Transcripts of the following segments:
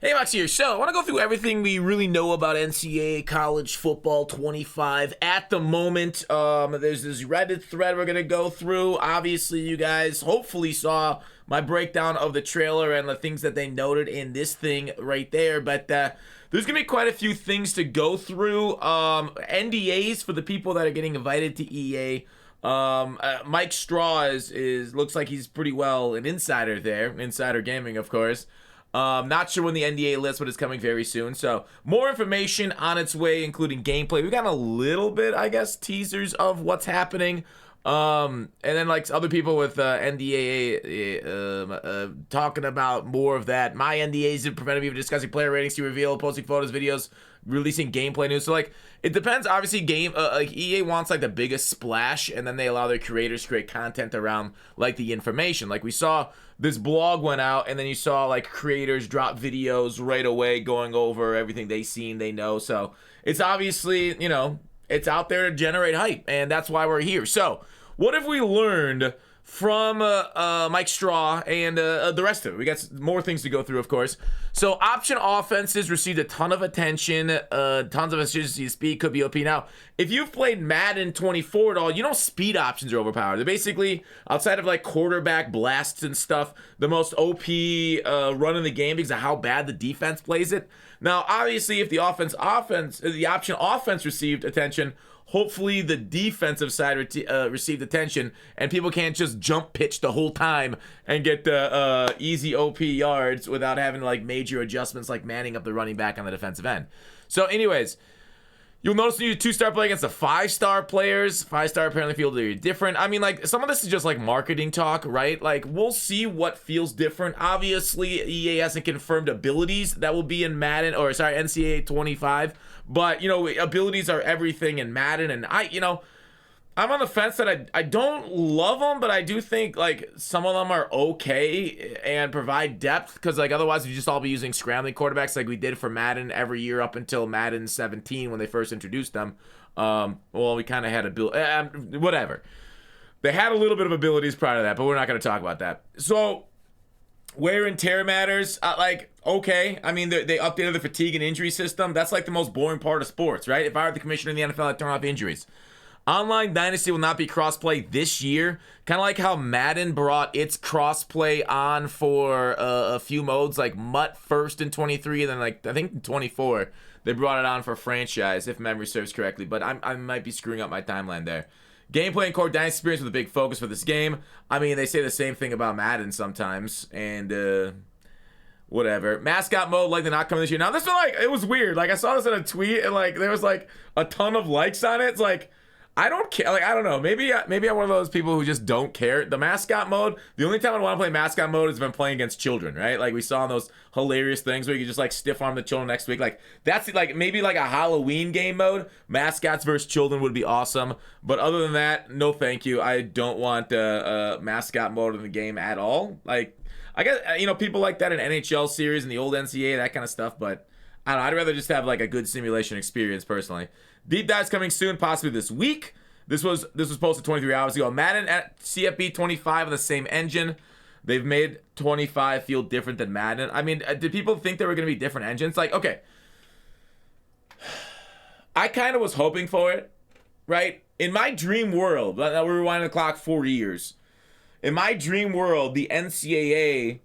Hey, Max here. So, I want to go through everything we really know about NCAA college football 25 at the moment. There's this Reddit thread we're going to go through. Obviously, you guys hopefully saw my breakdown of the trailer and the things that they noted in this thing right there. But there's going to be quite a few things to go through. NDAs for the people that are getting invited to EA. Mike Straw is looks like he's pretty well an insider there. Insider gaming, of course. Not sure when the NDA list, but it's coming very soon. So more information on its way, including gameplay. We got a little bit, I guess, teasers of what's happening. And then like other people with NDAA talking about more of that. My NDAs did prevent me from discussing player ratings to reveal, posting photos, videos, releasing gameplay news. So like it depends. Obviously, like EA wants like the biggest splash, and then they allow their creators to create content around like the information. Like we saw this blog went out, and then you saw like creators drop videos right away going over everything they seen, they know. So it's obviously, you know, it's out there to generate hype, and that's why we're here. So what have we learned from Mike Straw and the rest of it? We got more things to go through, of course. So option offenses received a ton of attention, tons of efficiency, speed could be OP. Now, if you've played Madden 24 at all, you know speed options are overpowered. They're basically, outside of like quarterback blasts and stuff, the most OP run in the game because of how bad the defense plays it. Now, obviously, if the option offense received attention, hopefully the defensive side received attention, and people can't just jump pitch the whole time and get the easy OP yards without having like major adjustments like manning up the running back on the defensive end. So anyways, you'll notice when you 2-star play against the 5-star players. 5-star apparently feel very different. I mean, like, some of this is just like marketing talk, right? Like, we'll see what feels different. Obviously, EA hasn't confirmed abilities that will be in Madden, or sorry, NCAA 25. But, you know, abilities are everything in Madden. And I'm on the fence that I don't love them, but I do think, like, some of them are okay and provide depth, because, like, otherwise we just all be using scrambling quarterbacks like we did for Madden every year up until Madden 17 when they first introduced them. Well, we kind of had whatever. They had a little bit of abilities prior to that, but we're not going to talk about that. So wear and tear matters, okay. I mean, they updated the fatigue and injury system. That's like the most boring part of sports, right? If I were the commissioner in the NFL, I'd turn off injuries. Online Dynasty will not be crossplay this year. Kind of like how Madden brought its crossplay on for a few modes, like MUT first in 23, and then like I think in 24 they brought it on for franchise, if memory serves correctly. But I might be screwing up my timeline there. Gameplay and core Dynasty experience with a big focus for this game. I mean, they say the same thing about Madden sometimes, and whatever. Mascot mode likely not coming this year. Now this one, like, it was weird. Like, I saw this in a tweet, and like there was like a ton of likes on it. It's like, I don't care. Like, I don't know. Maybe I'm one of those people who just don't care. The mascot mode, the only time I want to play mascot mode is if I'm playing against children, right? Like we saw in those hilarious things where you can just like stiff arm the children next week. Like that's like maybe like a Halloween game mode. Mascots versus children would be awesome. But other than that, no thank you. I don't want mascot mode in the game at all. Like, I guess, you know, people like that in NHL series and the old NCAA, that kind of stuff. But I don't know. I'd rather just have like a good simulation experience personally. Deep dive's coming soon, possibly this week. This was posted 23 hours ago. Madden at CFB 25 on the same engine. They've made 25 feel different than Madden. I mean, did people think there were going to be different engines? Like, okay. I kind of was hoping for it, right? In my dream world, we're rewinding the clock 4 years. In my dream world, the NCAA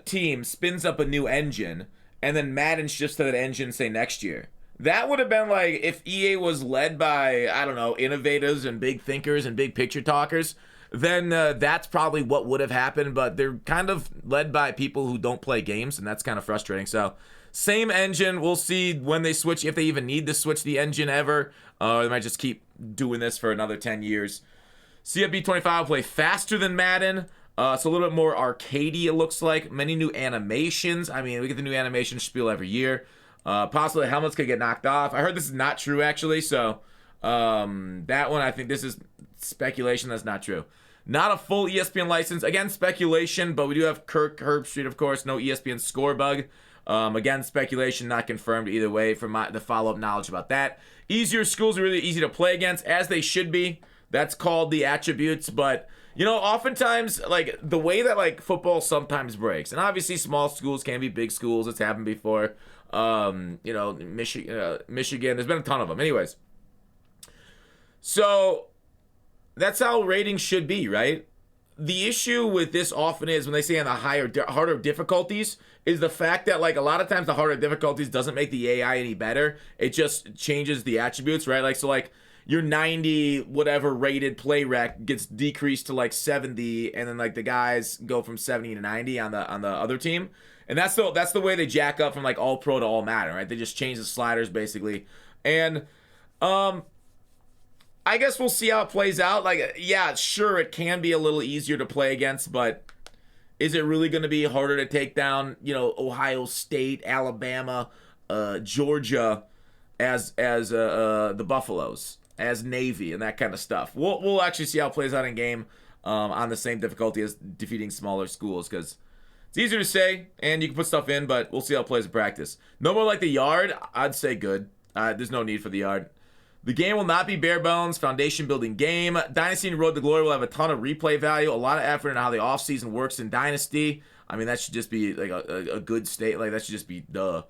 team spins up a new engine, and then Madden shifts to that engine, say, next year. That would have been like if EA was led by, I don't know, innovators and big thinkers and big picture talkers, then that's probably what would have happened. But they're kind of led by people who don't play games, and that's kind of frustrating. So same engine. We'll see when they switch, if they even need to switch the engine ever. They might just keep doing this for another 10 years. CFB 25 will play faster than Madden. It's a little bit more arcadey, it looks like. Many new animations. I mean, we get the new animation spiel every year. Possibly helmets could get knocked off. I heard this is not true, actually, so that one, I think this is speculation. That's not true. Not a full ESPN license. Again, speculation, but we do have Kirk Herbstreit, of course. No ESPN score bug. Again, speculation, not confirmed either way from the follow-up knowledge about that. Easier schools are really easy to play against, as they should be. That's called the attributes. But you know, oftentimes, like the way that like football sometimes breaks, and obviously small schools can be big schools. It's happened before. You know, Michigan. There's been a ton of them. Anyways, so that's how ratings should be, right? The issue with this often is when they say on the harder difficulties is the fact that like a lot of times the harder difficulties doesn't make the AI any better. It just changes the attributes, right? Like so like your 90 whatever rated play rec gets decreased to like 70, and then like the guys go from 70 to 90 on the other team. And that's the way they jack up from like all pro to all Madden, right? They just change the sliders basically. And I guess we'll see how it plays out. Like, yeah, sure, it can be a little easier to play against, but is it really going to be harder to take down, you know, Ohio State, Alabama, Georgia as the Buffaloes, as Navy, and that kind of stuff? We'll actually see how it plays out in game on the same difficulty as defeating smaller schools, because it's easier to say, and you can put stuff in, but we'll see how it plays in practice. No more like the yard. I'd say good. There's no need for the yard. The game will not be bare bones, foundation building game. Dynasty and Road to Glory will have a ton of replay value, a lot of effort in how the offseason works in Dynasty. I mean, that should just be like a good state. Like, that should just be duh.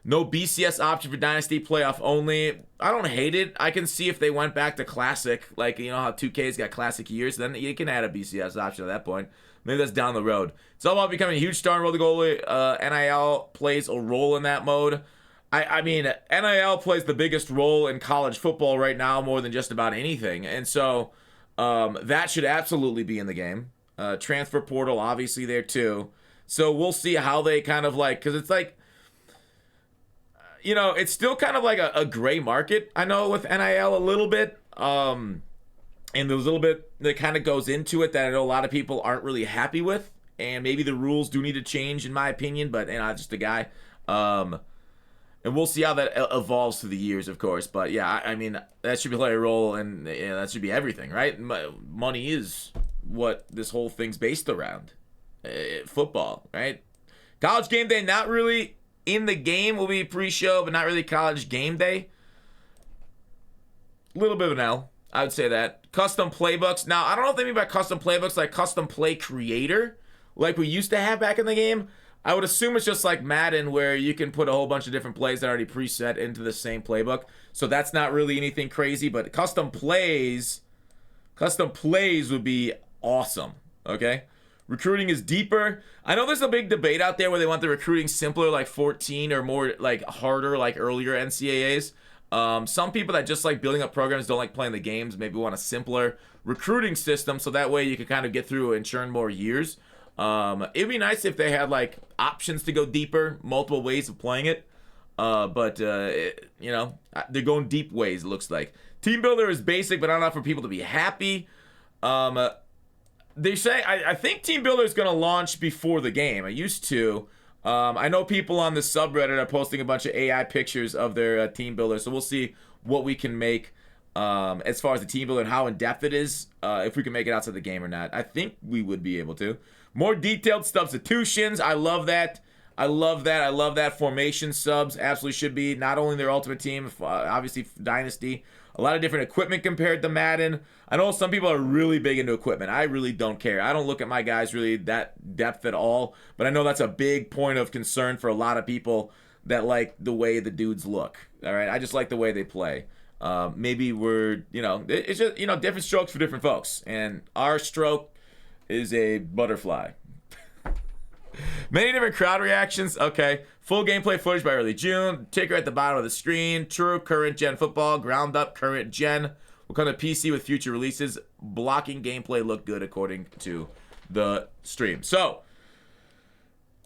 No BCS option for Dynasty, playoff only. I don't hate it. I can see if they went back to Classic, like, you know how 2K's got Classic years, then you can add a BCS option at that point. Maybe that's down the road. It's all about becoming a huge star in Road to Glory. NIL plays a role in that mode. I mean, NIL plays the biggest role in college football right now, more than just about anything. And so that should absolutely be in the game. Transfer portal, obviously, there too. So we'll see how they kind of like, because it's like, you know, it's still kind of like a gray market, I know, with NIL a little bit. And there's a little bit that kind of goes into it that I know a lot of people aren't really happy with. And maybe the rules do need to change, in my opinion, but, you know, I'm just a guy. And we'll see how that evolves through the years, of course. But yeah, I mean, that should play a role, and you know, that should be everything, right? Money is what this whole thing's based around. Football, right? College game day, not really in the game. Will be pre-show, but not really college game day. A little bit of an L, I would say that. Custom playbooks. Now, I don't know if they mean by custom playbooks like custom play creator, like we used to have back in the game. I would assume it's just like Madden, where you can put a whole bunch of different plays that are already preset into the same playbook. So that's not really anything crazy, but custom plays would be awesome, okay? Recruiting is deeper. I know there's a big debate out there where they want the recruiting simpler, like 14, or more like harder, like earlier NCAAs. Some people that just like building up programs, don't like playing the games, maybe want a simpler recruiting system, so that way you can kind of get through and churn more years. It'd be nice if they had like options to go deeper, multiple ways of playing it. But you know, they're going deep ways, it looks like. Team Builder is basic, but not enough for people to be happy. They say, I think Team Builder is going to launch before the game. I used to. I know people on the subreddit are posting a bunch of AI pictures of their Team Builder, so we'll see what we can make as far as the Team Builder and how in-depth it is, if we can make it outside the game or not. I think we would be able to. More detailed substitutions. I love that. I love that. Formation subs absolutely should be. Not only their ultimate team, obviously Dynasty. A lot of different equipment compared to Madden. I know some people are really big into equipment. I really don't care. I don't look at my guys really that depth at all. But I know that's a big point of concern for a lot of people that like the way the dudes look. All right, I just like the way they play. Maybe we're, you know, it's just, you know, different strokes for different folks. And our stroke is a butterfly. Many different crowd reactions. Okay. Full gameplay footage by early June. Ticker at the bottom of the screen. True current gen football. Ground up current gen. Will come to PC with future releases. Blocking gameplay looked good according to the stream. So,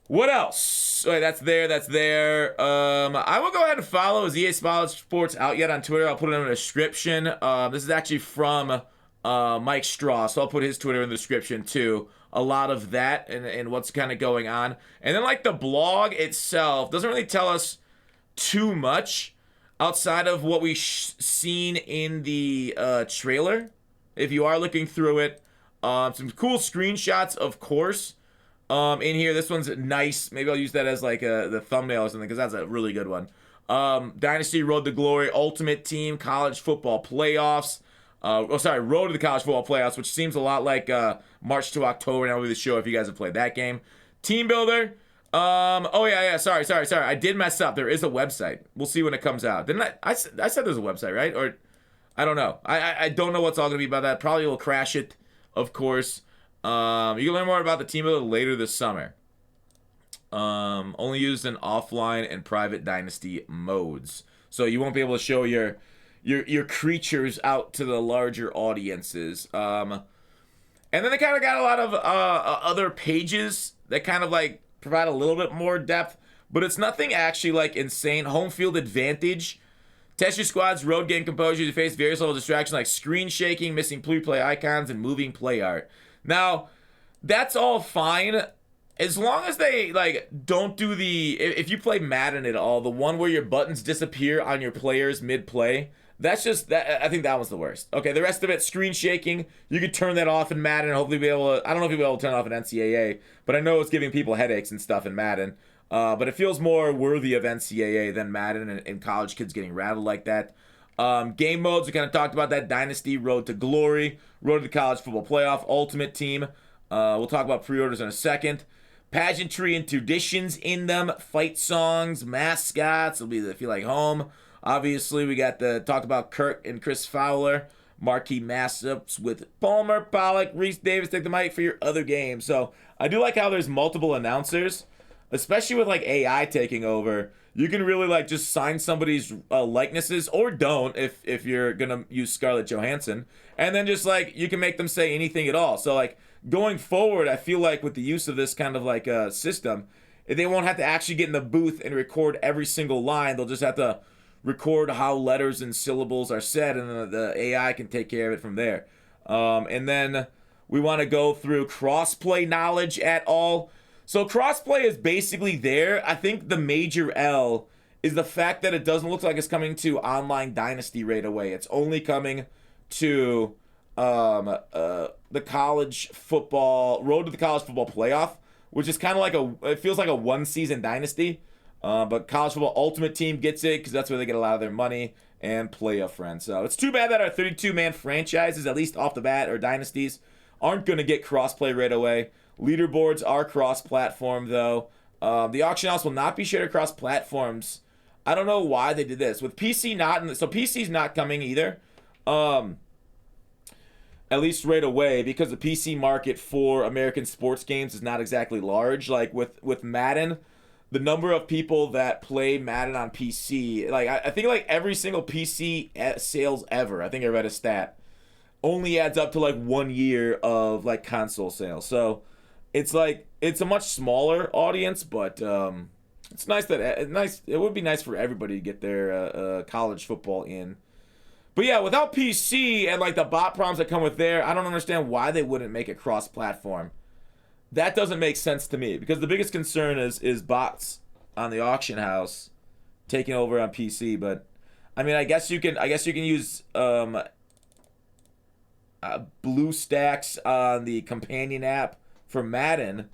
what else? All right, that's there. I will go ahead and follow. Is EA Sports out yet on Twitter? I'll put it in the description. This is actually from Mike Straw, so I'll put his Twitter in the description too. A lot of that and what's kind of going on. And then like the blog itself doesn't really tell us too much outside of what we've seen in the trailer. If you are looking through it, some cool screenshots, of course, in here. This one's nice. Maybe I'll use that as like the thumbnail or something, because that's a really good one. Dynasty Road to Glory, Ultimate Team, College Football Playoffs. Road to the College Football Playoffs, which seems a lot like March to October. Now will be the show if you guys have played that game. Team Builder. Oh yeah. Sorry. I did mess up. There is a website. We'll see when it comes out. Didn't I? I said there's a website, right? Or I don't know. I don't know what's all gonna be about that. Probably will crash it, of course. You can learn more about the Team Builder later this summer. Only used in offline and private Dynasty modes, so you won't be able to show your creatures out to the larger audiences. And then they kind of got a lot of other pages that kind of like provide a little bit more depth, but it's nothing actually like insane. Home field advantage. Test your squad's road game composure to face various level distractions like screen shaking, missing play icons, and moving play art. Now, that's all fine as long as they like don't do the, if you play Madden at all, the one where your buttons disappear on your players mid-play. That's just that. I think that was the worst. Okay, the rest of it, screen shaking, you could turn that off in Madden and hopefully be able to, I don't know if you'll be able to turn it off in NCAA, but I know it's giving people headaches and stuff in Madden. But it feels more worthy of NCAA than Madden, and college kids getting rattled like that. Game modes, we kind of talked about that. Dynasty, Road to Glory, Road to the College Football Playoff, Ultimate Team. We'll talk about pre-orders in a second. Pageantry and traditions in them, fight songs, mascots. It'll be the Feel Like Home. Obviously, we got the talked about Kirk and Chris Fowler, marquee matchups with Palmer, Pollock, Reese Davis. Take the mic for your other game. So I do like how there's multiple announcers, especially with like AI taking over. You can really like just sign somebody's likenesses, or don't if you're gonna use Scarlett Johansson, and then just like you can make them say anything at all. So like going forward, I feel like with the use of this kind of like system, they won't have to actually get in the booth and record every single line. They'll just have to record how letters and syllables are said, and then the AI can take care of it from there. And then we want to go through crossplay knowledge at all. So crossplay is basically there. I think the major L is the fact that it doesn't look like it's coming to online Dynasty right away. It's only coming to the college football, Road to the College Football Playoff, which is kind of like it feels like a one-season Dynasty. But College Football Ultimate Team gets it because that's where they get a lot of their money, and Play-A Friend. So it's too bad that our 32-man franchises, at least off the bat, or dynasties, aren't going to get crossplay right away. Leaderboards are cross-platform, though. The auction house will not be shared across platforms. I don't know why they did this. With PC not, so PC's not coming either. At least right away, because the PC market for American sports games is not exactly large. Like with Madden, the number of people that play Madden on PC, like I think like every single PC sales ever, I think I read a stat, only adds up to like 1 year of like console sales. So it's like it's a much smaller audience, but it's nice that it would be nice for everybody to get their college football in. But yeah, without PC and like the bot problems that come with there, I don't understand why they wouldn't make it cross-platform. That doesn't make sense to me, because the biggest concern is bots on the auction house taking over on PC. But I mean, I guess you can use blue stacks on the companion app for Madden.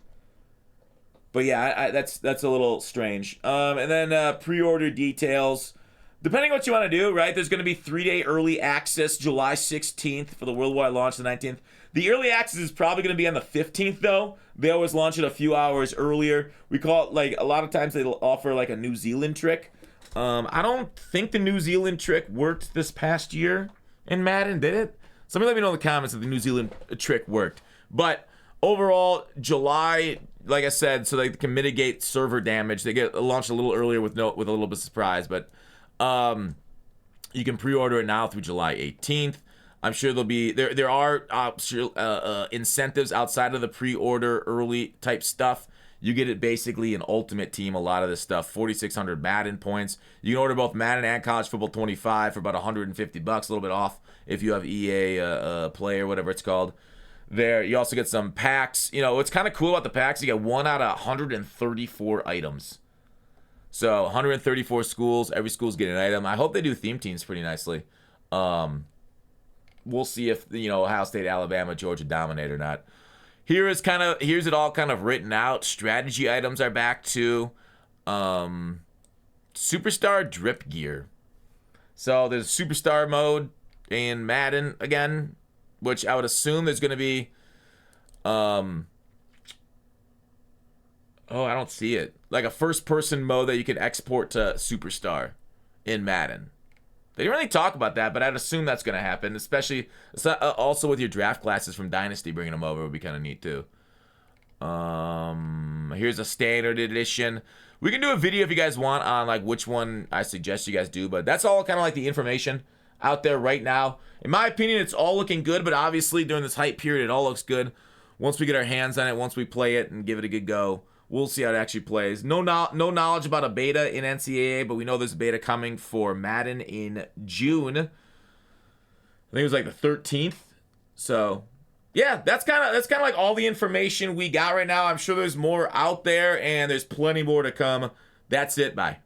But yeah, that's a little strange. And then pre-order details. Depending on what you want to do, right? There's going to be 3-day early access July 16th for the worldwide launch the 19th. The early access is probably going to be on the 15th, though. They always launch it a few hours earlier. We call it, like, a lot of times they'll offer, like, a New Zealand trick. I don't think the New Zealand trick worked this past year in Madden, did it? Somebody let me know in the comments if the New Zealand trick worked. But overall, July, like I said, so they can mitigate server damage. They get launched a little earlier with a little bit of surprise, but you can pre-order it now through July 18th. I'm sure there'll be there are incentives outside of the pre-order early type stuff. You get it basically an Ultimate Team, a lot of this stuff, 4,600 Madden points. You can order both Madden and College Football 25 for about $150, a little bit off if you have EA Play or whatever it's called. There, you also get some packs. You know, what's kind of cool about the packs, you get 1 out of 134 items. So 134 schools, every school's getting an item. I hope they do theme teams pretty nicely. We'll see if, you know, Ohio State, Alabama, Georgia dominate or not. Here's it all kind of written out. Strategy items are back to Superstar Drip Gear. So there's Superstar mode. in Madden again, which I would assume there's going to be, oh, I don't see it. Like a first-person mode that you can export to Superstar in Madden. They didn't really talk about that, but I'd assume that's going to happen, especially also with your draft classes from Dynasty bringing them over would be kind of neat too. Here's a standard edition. We can do a video if you guys want on like which one I suggest you guys do, but that's all kind of like the information out there right now. In my opinion, it's all looking good, but obviously during this hype period, it all looks good. Once we get our hands on it, once we play it and give it a good go, we'll see how it actually plays. No knowledge about a beta in NCAA, but we know there's a beta coming for Madden in June. I think it was like the 13th. So yeah, that's kind of like all the information we got right now. I'm sure there's more out there, and there's plenty more to come. That's it. Bye.